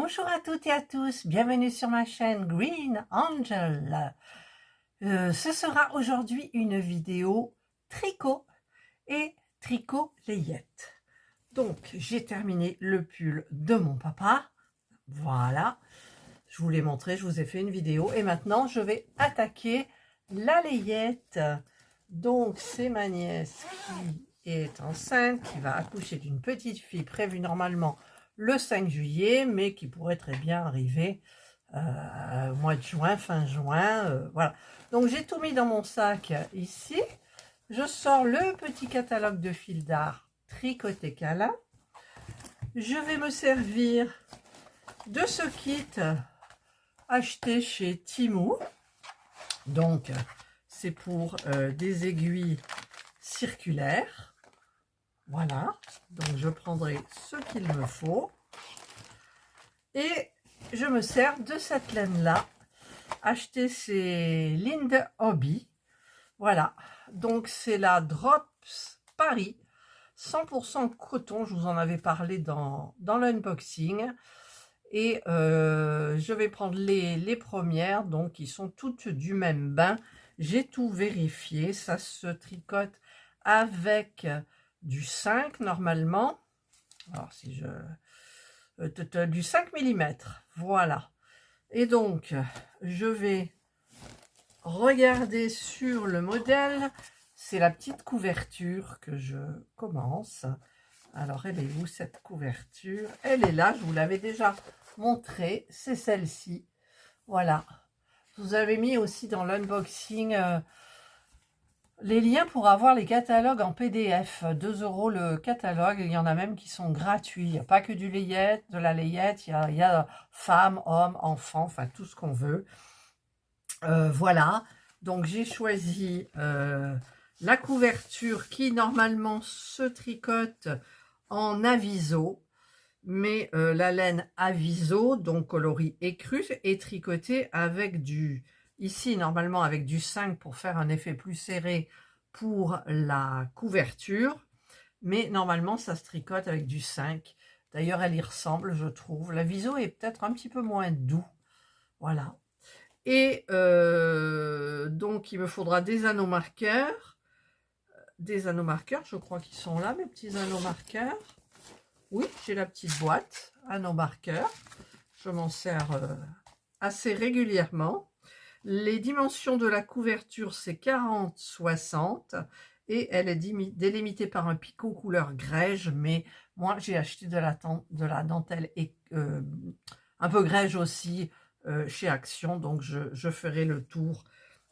Bonjour à toutes et à tous, bienvenue sur ma chaîne Green Angel. Ce sera aujourd'hui une vidéo tricot et tricot layette. Donc j'ai terminé le pull de mon papa, voilà, je vous l'ai montré, je vous ai fait une vidéo et maintenant je vais attaquer la layette. Donc c'est ma nièce qui est enceinte, qui va accoucher d'une petite fille prévue normalement le 5 juillet, mais qui pourrait très bien arriver au mois de juin, fin juin, voilà. Donc j'ai tout mis dans mon sac ici. Je sors le petit catalogue de fil d'art Tricoté Câlin. Je vais me servir de ce kit acheté chez Temu. Donc c'est pour des aiguilles circulaires. Voilà, donc je prendrai ce qu'il me faut. Et je me sers de cette laine-là, achetée chez Linde Hobby. Voilà, donc c'est la Drops Paris, 100% coton, je vous en avais parlé dans l'unboxing. Et je vais prendre les premières, donc qui sont toutes du même bain. J'ai tout vérifié, ça se tricote avec du 5 normalement. Alors si je... du 5 mm, voilà. Et donc, je vais regarder sur le modèle. C'est la petite couverture que je commence. Alors, elle est où cette couverture? Elle est là, je vous l'avais déjà montrée. C'est celle-ci. Voilà. Je vous avais mis aussi dans l'unboxing les liens pour avoir les catalogues en PDF. 2 € le catalogue. Il y en a même qui sont gratuits. Il n'y a pas que du layette, de la layette. Il y a femmes, hommes, enfants, enfin tout ce qu'on veut. Voilà. Donc j'ai choisi la couverture qui normalement se tricote en aviso. Mais la laine aviso, donc coloris écru, est tricotée avec du... Ici, normalement, avec du 5 pour faire un effet plus serré pour la couverture. Mais normalement, ça se tricote avec du 5. D'ailleurs, elle y ressemble, je trouve. La viso est peut-être un petit peu moins doux. Voilà. Et donc, il me faudra des anneaux marqueurs. Des anneaux marqueurs, je crois qu'ils sont là, mes petits anneaux marqueurs. Oui, j'ai la petite boîte, anneaux marqueurs. Je m'en sers assez régulièrement. Les dimensions de la couverture, c'est 40-60 et elle est délimitée par un picot couleur grège, mais moi j'ai acheté de la dentelle et un peu grège aussi chez Action, donc je ferai le tour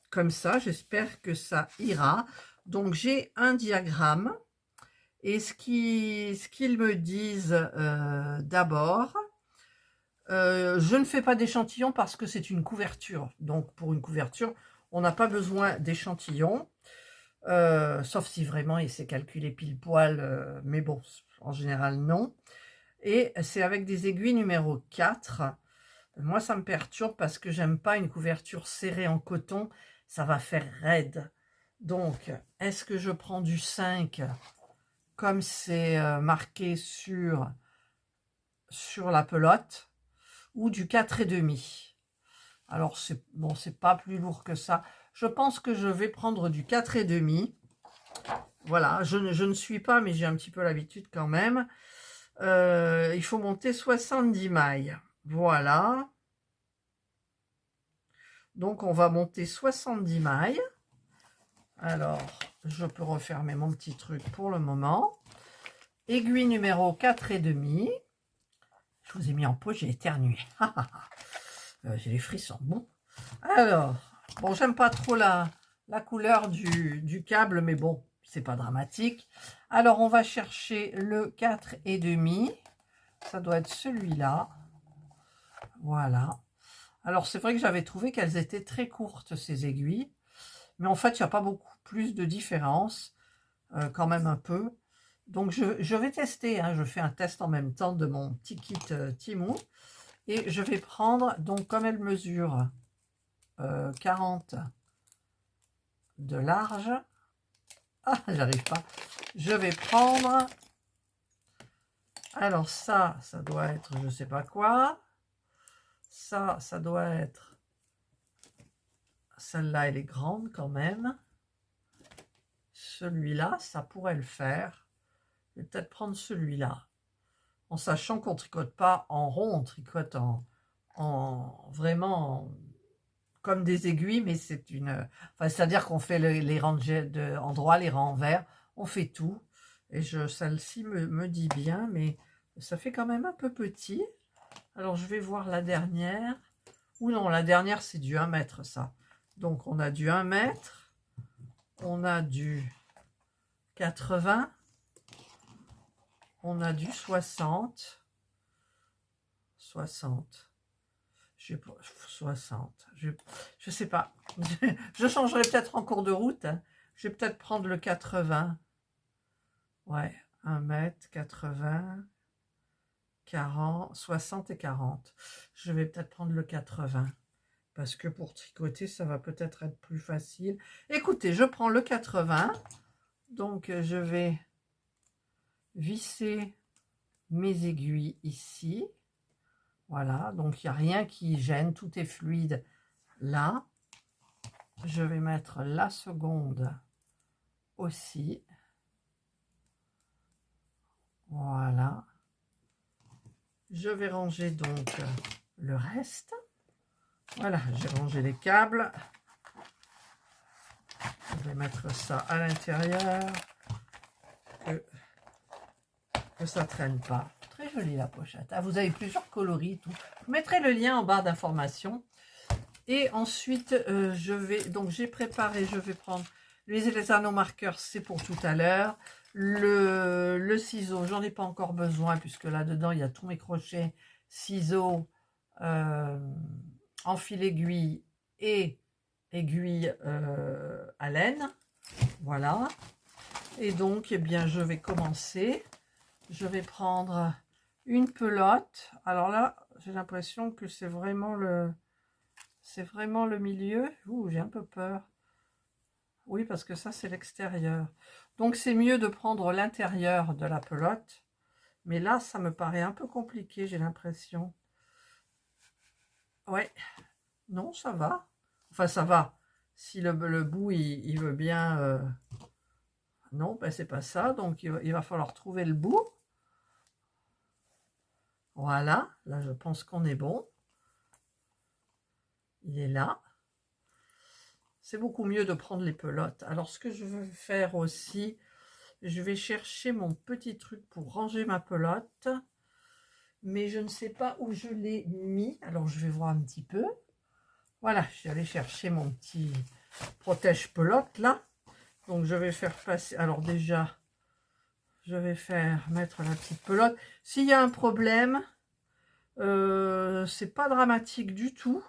comme ça. J'espère que ça ira. Donc j'ai un diagramme et ce qu'ils me disent d'abord. Je ne fais pas d'échantillon parce que c'est une couverture. Donc, pour une couverture, on n'a pas besoin d'échantillon. Sauf si vraiment il s'est calculé pile poil. Mais bon, en général, non. Et c'est avec des aiguilles numéro 4. Moi, ça me perturbe parce que j'aime pas une couverture serrée en coton. Ça va faire raide. Donc, est-ce que je prends du 5 comme c'est marqué sur la pelote? Ou du 4,5. Alors, c'est bon, c'est pas plus lourd que ça. Je pense que je vais prendre du 4,5. Voilà, je ne suis pas, mais j'ai un petit peu l'habitude quand même. Il faut monter 70 mailles. Voilà. Donc, on va monter 70 mailles. Alors, je peux refermer mon petit truc pour le moment. Aiguille numéro 4,5. Je vous ai mis en pause, j'ai éternué. J'ai les frissons. Bon. Alors, bon, j'aime pas trop la couleur du câble, mais bon, c'est pas dramatique. Alors, on va chercher le 4,5. Ça doit être celui-là. Voilà. Alors, c'est vrai que j'avais trouvé qu'elles étaient très courtes, ces aiguilles. Mais en fait, il n'y a pas beaucoup plus de différence. Quand même un peu. Donc, je vais tester. Hein, je fais un test en même temps de mon petit kit Temu. Et je vais prendre, donc comme elle mesure 40 de large, ah, j'arrive pas, je vais prendre, alors ça doit être je sais pas quoi, Ça doit être... Celle-là, elle est grande quand même. Celui-là, ça pourrait le faire. Je vais peut-être prendre celui-là. En sachant qu'on ne tricote pas en rond, on tricote vraiment comme des aiguilles, mais c'est une... Enfin, c'est-à-dire qu'on fait les rangs en droit, les rangs envers, on fait tout. Et celle-ci me dit bien, mais ça fait quand même un peu petit. Alors, je vais voir la dernière. Ou non, la dernière, c'est du 1 mètre, ça. Donc, on a du 1 mètre. On a du 80. On a du 60. 60. 60. Je sais pas. Je changerai peut-être en cours de route. Hein. Je vais peut-être prendre le 80. Ouais, 1 mètre, 80, 40, 60 et 40. Je vais peut-être prendre le 80. Parce que pour tricoter, ça va peut-être être plus facile. Écoutez, je prends le 80. Donc, je vais visser mes aiguilles ici. Voilà, donc il n'y a rien qui gêne, tout est fluide là. Je vais mettre la seconde aussi. Voilà. Je vais ranger donc le reste. Voilà, j'ai rangé les câbles. Je vais mettre ça à l'intérieur. Que ça ne traîne pas. Très jolie la pochette. Ah, vous avez plusieurs coloris. Tout. Je mettrai le lien en barre d'information. Et ensuite, donc j'ai préparé, je vais prendre les anneaux marqueurs, c'est pour tout à l'heure. Le ciseau, j'en ai pas encore besoin puisque là-dedans, il y a tous mes crochets, ciseaux, en fil aiguille et aiguille à laine. Voilà. Et donc, eh bien, je vais commencer. Je vais prendre une pelote. Alors là, j'ai l'impression que c'est vraiment le milieu. Ouh, j'ai un peu peur. Oui, parce que ça, c'est l'extérieur. Donc, c'est mieux de prendre l'intérieur de la pelote. Mais là, ça me paraît un peu compliqué, j'ai l'impression. Ouais. Non, ça va. Enfin, ça va. Si le bout, il veut bien... Non, ben, c'est pas ça. Donc, il va falloir trouver le bout. Voilà. Là, je pense qu'on est bon. Il est là. C'est beaucoup mieux de prendre les pelotes. Alors, ce que je veux faire aussi, je vais chercher mon petit truc pour ranger ma pelote. Mais je ne sais pas où je l'ai mis. Alors, je vais voir un petit peu. Voilà, je suis allée chercher mon petit protège-pelote, là. Donc, je vais faire passer... Alors, déjà, je vais mettre la petite pelote. S'il y a un problème, c'est pas dramatique du tout.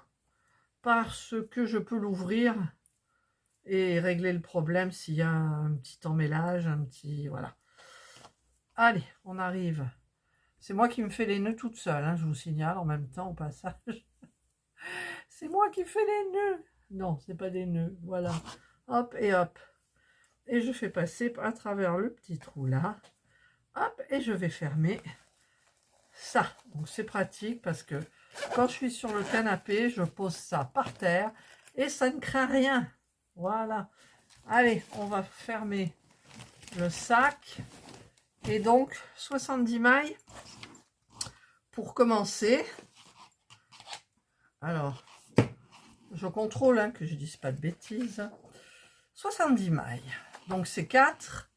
Parce que je peux l'ouvrir et régler le problème s'il y a un petit emmêlage, un petit... Voilà. Allez, on arrive. C'est moi qui me fais les nœuds toute seule, hein, je vous signale en même temps au passage. C'est moi qui fais les nœuds. Non, c'est pas des nœuds, voilà. Hop et hop. Et je fais passer à travers le petit trou là. Hop, et je vais fermer ça. Donc c'est pratique parce que quand je suis sur le canapé, je pose ça par terre et ça ne craint rien. Voilà. Allez, on va fermer le sac. Et donc, 70 mailles pour commencer. Alors, je contrôle hein, que je ne dise pas de bêtises. 70 mailles. Donc, c'est 4.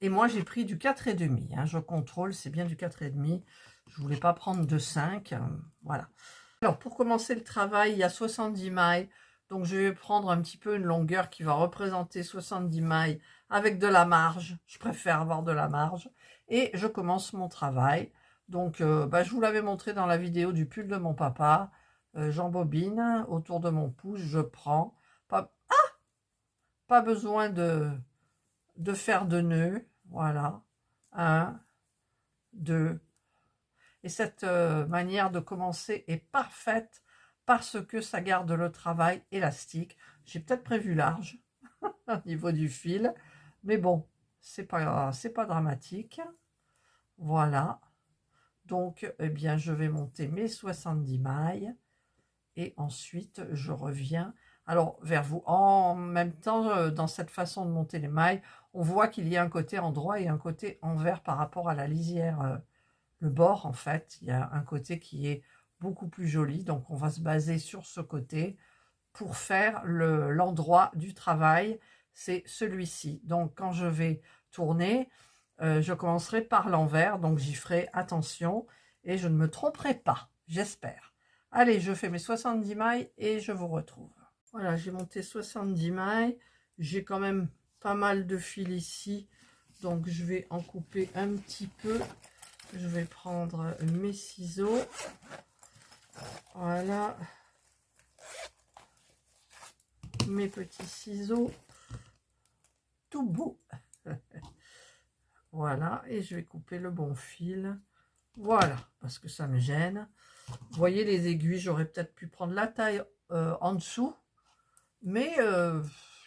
Et moi, j'ai pris du 4,5. Hein. Je contrôle, c'est bien du 4,5. Je ne voulais pas prendre de 5. Voilà. Alors, pour commencer le travail, il y a 70 mailles. Donc, je vais prendre un petit peu une longueur qui va représenter 70 mailles avec de la marge. Je préfère avoir de la marge. Et je commence mon travail. Donc, je vous l'avais montré dans la vidéo du pull de mon papa. J'embobine autour de mon pouce. Je prends. Pas besoin de faire de nœuds. Voilà. 1, 2. Et cette manière de commencer est parfaite parce que ça garde le travail élastique. J'ai peut-être prévu large au niveau du fil, mais bon, c'est pas dramatique. Voilà. Donc, eh bien, je vais monter mes 70 mailles et ensuite, je reviens alors vers vous. En même temps, dans cette façon de monter les mailles, on voit qu'il y a un côté endroit et un côté envers par rapport à la lisière. Le bord, en fait, il y a un côté qui est beaucoup plus joli. Donc, on va se baser sur ce côté pour faire l'endroit du travail. C'est celui-ci. Donc, quand je vais tourner, je commencerai par l'envers. Donc, j'y ferai attention et je ne me tromperai pas, j'espère. Allez, je fais mes 70 mailles et je vous retrouve. Voilà, j'ai monté 70 mailles. J'ai quand même pas mal de fil ici. Donc, je vais en couper un petit peu. Je vais prendre mes ciseaux. Voilà. Mes petits ciseaux. Tout beau. Voilà. Et je vais couper le bon fil. Voilà. Parce que ça me gêne. Vous voyez les aiguilles, j'aurais peut-être pu prendre la taille en dessous. Mais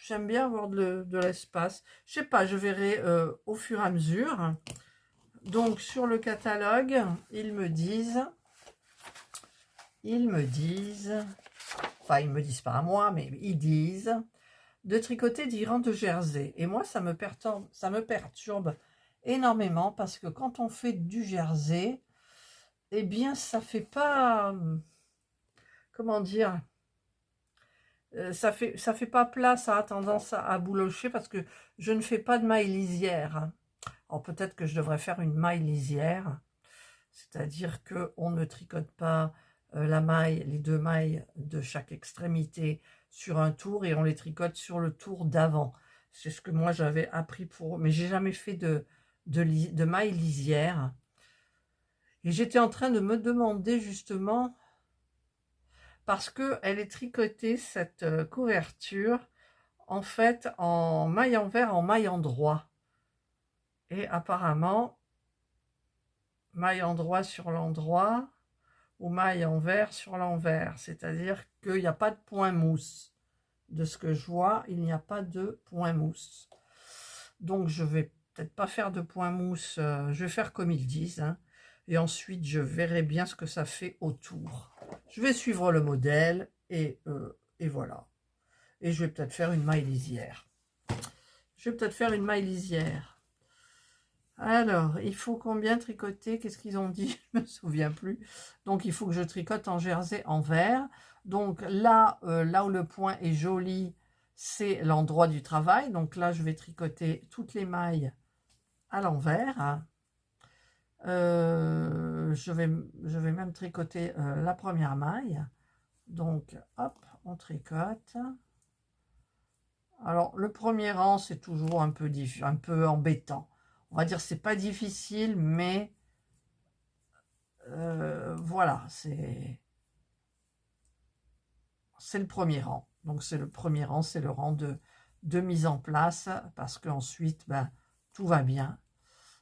j'aime bien avoir de l'espace. Je sais pas, je verrai au fur et à mesure. Donc, sur le catalogue, ils me disent, enfin, ils me disent pas à moi, mais ils disent, de tricoter 10 rangs de jersey. Et moi, ça me perturbe énormément parce que quand on fait du jersey, eh bien, ça fait pas, comment dire, ça fait pas plat, ça a tendance à boulocher parce que je ne fais pas de maille lisière. Alors peut-être que je devrais faire une maille lisière, c'est-à-dire qu'on ne tricote pas la maille, les deux mailles de chaque extrémité sur un tour et on les tricote sur le tour d'avant. C'est ce que moi j'avais appris mais j'ai jamais fait de maille lisière. Et j'étais en train de me demander justement, parce qu'elle est tricotée, cette couverture, en fait, en maille envers, en maille endroit. Et apparemment, maille endroit sur l'endroit, ou maille envers sur l'envers. C'est-à-dire qu'il n'y a pas de point mousse. De ce que je vois, il n'y a pas de point mousse. Donc, je vais peut-être pas faire de point mousse. Je vais faire comme ils disent. Hein, et ensuite, je verrai bien ce que ça fait autour. Je vais suivre le modèle et voilà. Et je vais peut-être faire une maille lisière. Alors, il faut combien tricoter? Qu'est-ce qu'ils ont dit? Je ne me souviens plus. Donc, il faut que je tricote en jersey envers. Donc, là, là où le point est joli, c'est l'endroit du travail. Donc là, je vais tricoter toutes les mailles à l'envers. Je vais même tricoter la première maille. Donc, hop, on tricote. Alors, le premier rang, c'est toujours un peu embêtant. On va dire c'est pas difficile, mais voilà, c'est le premier rang. Donc, c'est le premier rang, c'est le rang de mise en place, parce qu'ensuite, ben, tout va bien.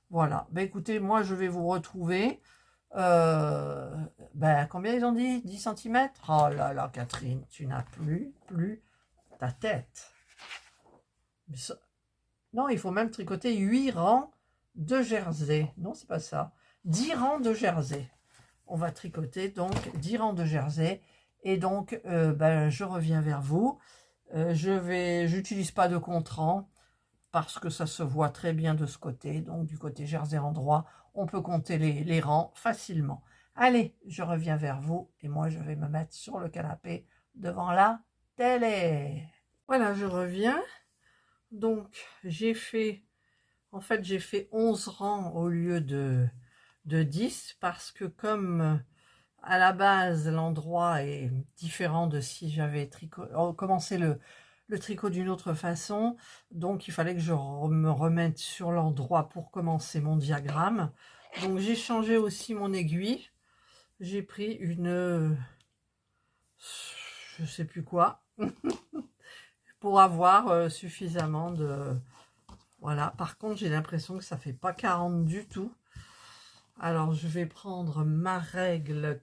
Voilà. Ben, écoutez, moi, je vais vous retrouver. Ben, combien ils ont dit? 10 cm? Oh là là, Catherine, tu n'as plus ta tête. Non, il faut même tricoter 8 rangs de jersey. Non, c'est pas ça. 10 rangs de jersey. On va tricoter donc 10 rangs de jersey. Et donc, ben, je reviens vers vous. J'utilise pas de contre-rang parce que ça se voit très bien de ce côté. Donc, du côté jersey endroit, on peut compter les rangs facilement. Allez, je reviens vers vous. Et moi, je vais me mettre sur le canapé devant la télé. Voilà, je reviens. Donc, j'ai fait 11 rangs au lieu de 10 parce que comme à la base, l'endroit est différent de si j'avais commencé le tricot d'une autre façon. Donc, il fallait que je me remette sur l'endroit pour commencer mon diagramme. Donc, j'ai changé aussi mon aiguille. J'ai pris une... je sais plus quoi. pour avoir suffisamment de... Voilà. Par contre, j'ai l'impression que ça fait pas 40 du tout. Alors, je vais prendre ma règle.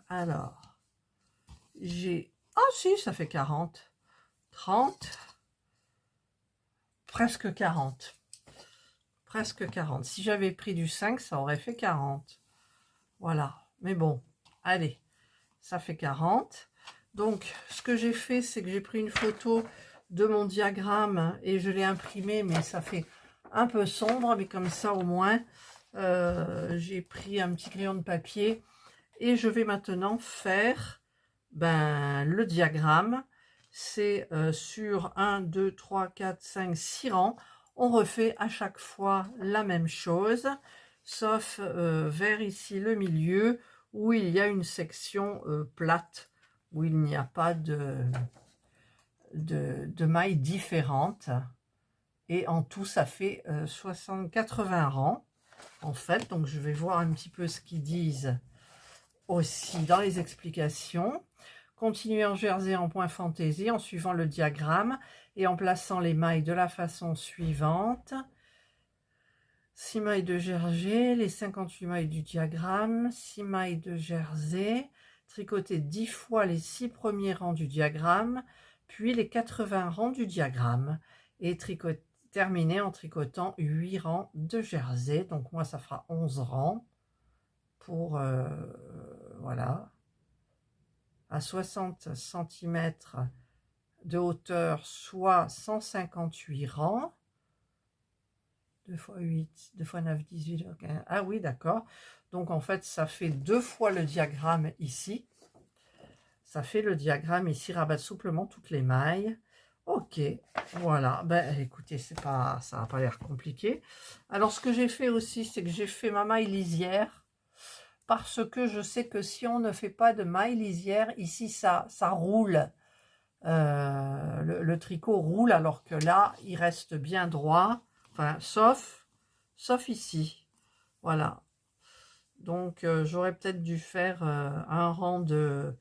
Alors, j'ai... Ah si, ça fait 40. 30. Presque 40. presque 40. Si j'avais pris du 5, ça aurait fait 40. Voilà. Mais bon, allez, ça fait 40. Donc, ce que j'ai fait, c'est que j'ai pris une photo de mon diagramme et je l'ai imprimé, mais ça fait un peu sombre. Mais comme ça, au moins, j'ai pris un petit crayon de papier et je vais maintenant faire le diagramme. C'est sur 1, 2, 3, 4, 5, 6 rangs. On refait à chaque fois la même chose, sauf vers ici le milieu, où il y a une section plate, où il n'y a pas de mailles différentes. Et en tout, ça fait 80 rangs, en fait. Donc, je vais voir un petit peu ce qu'ils disent aussi dans les explications. Continuez en jersey en point fantaisie en suivant le diagramme et en plaçant les mailles de la façon suivante. 6 mailles de jersey, les 58 mailles du diagramme, 6 mailles de jersey, tricoter 10 fois les 6 premiers rangs du diagramme, puis les 80 rangs du diagramme et terminer en tricotant 8 rangs de jersey. Donc moi ça fera 11 rangs pour voilà, à 60 cm de hauteur, soit 158 rangs. 2 x 8, 2 x 9, 18, okay. Ah oui, d'accord. Donc, en fait, ça fait 2 fois le diagramme ici. Ça fait le diagramme ici, rabattre souplement toutes les mailles. Ok, voilà. Ben, écoutez, ça n'a pas l'air compliqué. Alors, ce que j'ai fait aussi, c'est que j'ai fait ma maille lisière. Parce que je sais que si on ne fait pas de maille lisière, ici, ça roule. Le tricot roule, alors que là, il reste bien droit. Enfin, sauf ici. Voilà. Donc, j'aurais peut-être dû faire un rang de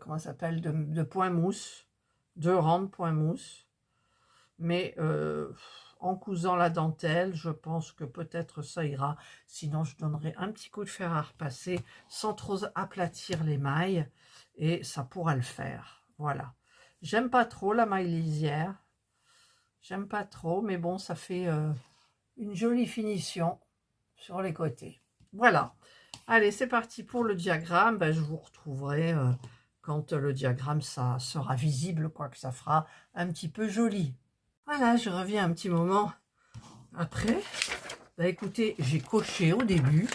comment ça s'appelle, de point mousse. 2 rangs de point mousse. Mais en cousant la dentelle, je pense que peut-être ça ira. Sinon, je donnerai un petit coup de fer à repasser sans trop aplatir les mailles. Et ça pourra le faire. Voilà. J'aime pas trop la maille lisière. J'aime pas trop, mais bon, ça fait une jolie finition sur les côtés. Voilà. Allez, c'est parti pour le diagramme. Ben, je vous retrouverai quand le diagramme ça sera visible, quoi, que ça fera un petit peu joli. Voilà, je reviens un petit moment après. Ben, écoutez, j'ai coché au début.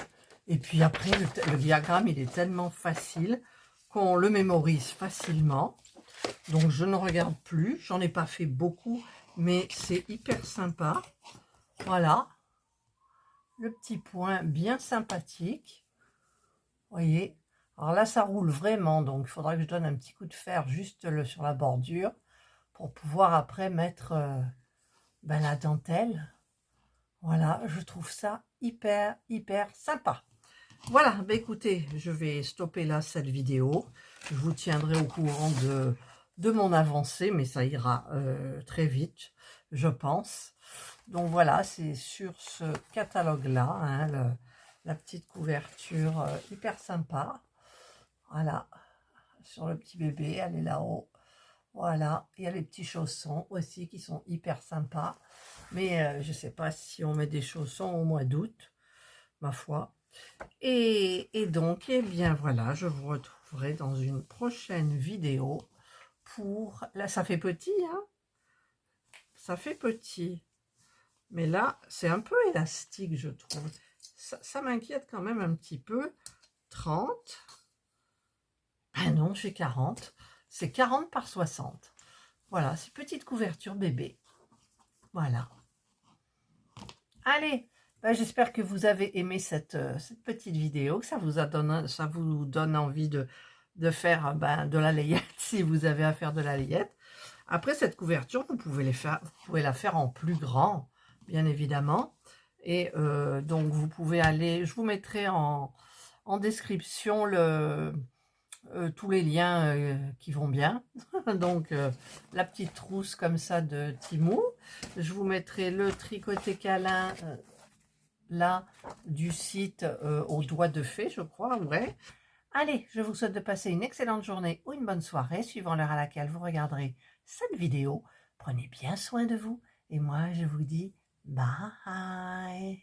Et puis après, le diagramme, il est tellement facile qu'on le mémorise facilement. Donc, je ne regarde plus. J'en ai pas fait beaucoup, mais c'est hyper sympa. Voilà. Le petit point bien sympathique. Vous voyez. Alors là, ça roule vraiment. Donc, il faudra que je donne un petit coup de fer juste sur la bordure pour pouvoir après mettre la dentelle. Voilà, je trouve ça hyper sympa. Voilà, ben écoutez, je vais stopper là cette vidéo. Je vous tiendrai au courant de mon avancée, mais ça ira très vite, je pense. Donc voilà, c'est sur ce catalogue-là, hein, la petite couverture hyper sympa. Voilà, sur le petit bébé, elle est là-haut. Voilà, il y a les petits chaussons aussi qui sont hyper sympas. Mais je ne sais pas si on met des chaussons au mois d'août, ma foi. Et donc, eh bien voilà, je vous retrouverai dans une prochaine vidéo pour... Là, ça fait petit, hein? Ça fait petit. Mais là, c'est un peu élastique, je trouve. Ça m'inquiète quand même un petit peu. 30. Ben non, j'ai 40. C'est 40 par 60. Voilà, c'est petite couverture bébé. Voilà. Allez, ben, j'espère que vous avez aimé cette petite vidéo, que ça vous donne envie de faire de la layette si vous avez à faire de la layette. Après cette couverture, vous pouvez la faire en plus grand, bien évidemment. Et donc vous pouvez aller, je vous mettrai en description tous les liens qui vont bien. Donc la petite trousse comme ça de Timou. Je vous mettrai le tricoté câlin là du site au doigt de fée, je crois. Ouais. Allez, je vous souhaite de passer une excellente journée ou une bonne soirée, suivant l'heure à laquelle vous regarderez cette vidéo. Prenez bien soin de vous et moi je vous dis Bye.